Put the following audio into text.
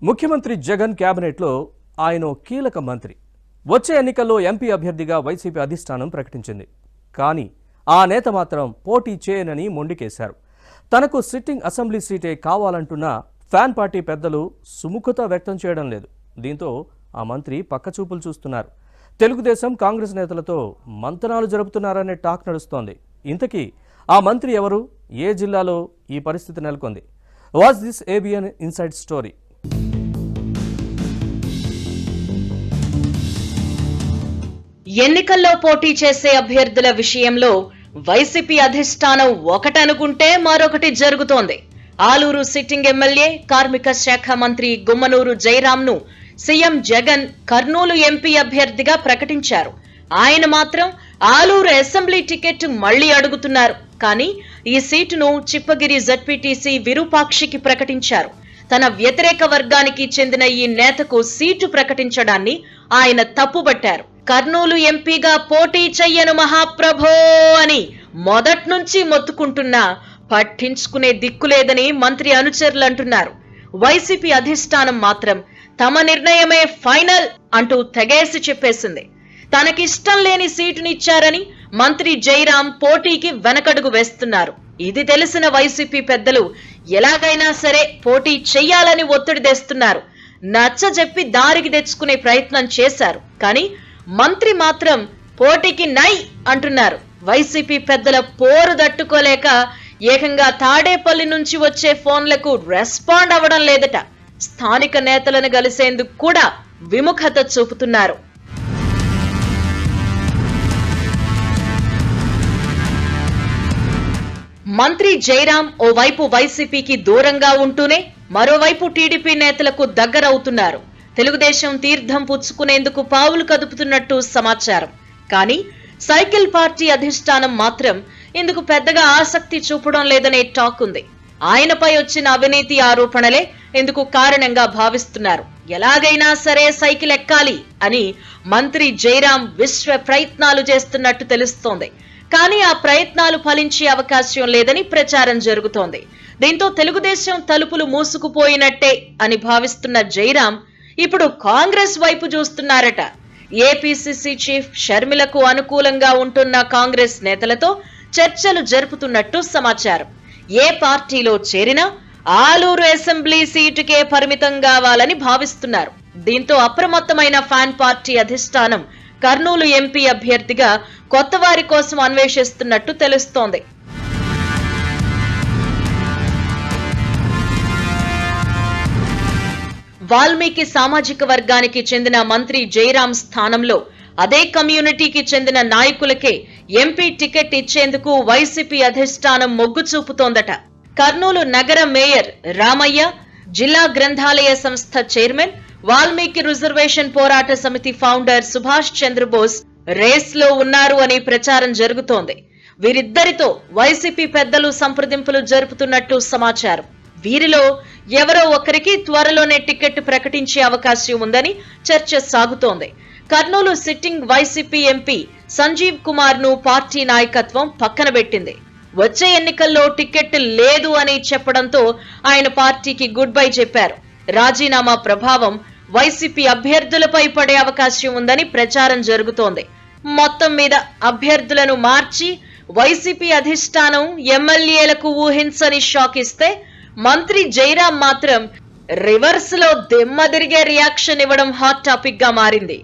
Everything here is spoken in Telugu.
ముఖ్యమంత్రి జగన్ క్యాబినెట్లో ఆయన కీలక మంత్రి. వచ్చే ఎన్నికల్లో ఎంపీ అభ్యర్థిగా వైసీపీ అధిష్టానం ప్రకటించింది. కానీ ఆ నేత మాత్రం పోటీ చేయనని మొండికేశారు. తనకు సిట్టింగ్ అసెంబ్లీ సీటే కావాలంటున్న ఫ్యాన్ పార్టీ పెద్దలు సుముఖత వ్యక్తం చేయడం లేదు. దీంతో ఆ మంత్రి పక్కచూపులు చూస్తున్నారు. తెలుగుదేశం కాంగ్రెస్ నేతలతో మంతనాలు జరుపుతున్నారనే టాక్ నడుస్తోంది. ఇంతకీ ఆ మంత్రి ఎవరు? ఏ జిల్లాలో ఈ పరిస్థితి నెలకొంది? Watch this ABN inside story. ఎన్నికల్లో పోటీ చేసే అభ్యర్థుల విషయంలో వైసీపీ అధిష్టానం ఒకటనుకుంటే మరొకటి జరుగుతోంది. ఆలూరు సిట్టింగ్ ఎమ్మెల్యే కార్మిక శాఖ మంత్రి గుమ్మనూరు జయరాంను సీఎం జగన్ కర్నూలు ఎంపీ అభ్యర్థిగా ప్రకటించారు. ఆయన మాత్రం ఆలూరు అసెంబ్లీ టికెట్ మళ్లీ అడుగుతున్నారు. కానీ ఈ సీటును చిప్పగిరి జడ్పీటీసీ విరూపాక్షికి ప్రకటించారు. తన వ్యతిరేక వర్గానికి చెందిన ఈ నేతకు సీటు ప్రకటించడాన్ని ఆయన తప్పుబట్టారు. కర్నూలు ఎంపీగా పోటీ చెయ్యను మహాప్రభో అని మొదట్నుంచి మొత్తుకుంటున్నా పట్టించుకునే దిక్కులేదని మంత్రి అనుచరులు అంటున్నారు. వైసీపీ అధిష్టానం మాత్రం తమ నిర్ణయమే ఫైనల్ అంటూ తెగేసి చెప్పేసింది. తనకిష్టం లేని సీటునిచ్చారని మంత్రి జయరాం పోటీకి వెనకడుగు వేస్తున్నారు. ఇది తెలిసిన వైసీపీ పెద్దలు ఎలాగైనా సరే పోటీ చెయ్యాలని ఒత్తిడి తెస్తున్నారు. నచ్చజెప్పి దారికి తెచ్చుకునే ప్రయత్నం చేశారు. కానీ మంత్రి మాత్రం పోటీకి నై అంటున్నారు. వైసీపీ పెద్దల పోరు దట్టుకోలేక ఏకంగా తాడేపల్లి నుంచి వచ్చే ఫోన్లకు రెస్పాండ్ అవ్వడం లేదట. స్థానిక నేతలను కలిసేందుకు కూడా విముఖత చూపుతున్నారు. మంత్రి జయరాం ఓవైపు వైసీపీకి దూరంగా ఉంటూనే మరోవైపు టీడీపీ నేతలకు దగ్గరవుతున్నారు. తెలుగుదేశం తీర్థం పుచ్చుకునేందుకు పావులు కదుపుతున్నట్టు సమాచారం. కానీ సైకిల్ పార్టీ అధిష్టానం మాత్రం ఇందుకు పెద్దగా ఆసక్తి చూపడం లేదనే టాక్ ఉంది. ఆయనపై వచ్చిన అవినీతి ఆరోపణలే ఇందుకు కారణంగా భావిస్తున్నారు. ఎలాగైనా సరే సైకిల్ ఎక్కాలి అని మంత్రి జయరాం విశ్వ ప్రయత్నాలు చేస్తున్నట్టు తెలుస్తోంది. కానీ ఆ ప్రయత్నాలు ఫలించే అవకాశం లేదని ప్రచారం జరుగుతోంది. దీంతో తెలుగుదేశం తలుపులు మూసుకుపోయినట్టే అని భావిస్తున్న జయరాం ఇప్పుడు కాంగ్రెస్ వైపు చూస్తున్నారట. ఏపీసీసీ చీఫ్ షర్మిలకు అనుకూలంగా ఉంటున్న కాంగ్రెస్ నేతలతో చర్చలు జరుపుతున్నట్టు సమాచారం. ఏ పార్టీలో చేరినా ఆలూరు అసెంబ్లీ సీటుకే పరిమితం కావాలని భావిస్తున్నారు. దీంతో అప్రమత్తమైన ఫ్యాన్ పార్టీ అధిష్టానం కర్నూలు ఎంపీ అభ్యర్థిగా కొత్త వారి కోసం అన్వేషిస్తున్నట్టు తెలుస్తోంది. వాల్మీకి సామాజిక వర్గానికి చెందిన మంత్రి జయరాం స్థానంలో అదే కమ్యూనిటీకి చెందిన నాయకులకే ఎంపీ టికెట్ ఇచ్చేందుకు వైసీపీ అధిష్టానం మొగ్గు చూపుతోందట. కర్నూలు నగర మేయర్ రామయ్య, జిల్లా గ్రంథాలయ సంస్థ చైర్మన్, వాల్మీకి రిజర్వేషన్ పోరాట సమితి ఫౌండర్ సుభాష్ చంద్రబోస్ రేస్ లో ఉన్నారు అని ప్రచారం జరుగుతోంది. వీరిద్దరితో వైసీపీ పెద్దలు సంప్రదింపులు జరుపుతున్నట్టు సమాచారం. వీరిలో ఎవరో ఒకరికి త్వరలోనే టికెట్ ప్రకటించే అవకాశం ఉందని చర్చ సాగుతోంది. Kurnool sitting YCP MP Sanjeev Kumar ను పార్టీ నాయకత్వం పక్కన పెట్టింది. వచ్చే ఎన్నికల్లో టికెట్ లేదు అని చెప్పడంతో ఆయన పార్టీకి గుడ్ బై చెప్పారు. రాజీనామా ప్రభావం వైసీపీ అభ్యర్థులపై పడే అవకాశం ఉందని ప్రచారం జరుగుతోంది. మొత్తం మీద అభ్యర్థులను మార్చి వైసీపీ అధిష్టానం ఎమ్మెల్యేలకు ఊహించని షాక్ ఇస్తే మంత్రి జయరాం మాత్రం రివర్స్ లో దిమ్మ తిరిగే రియాక్షన్ ఇవ్వడం హాట్ టాపిక్ గా మారింది.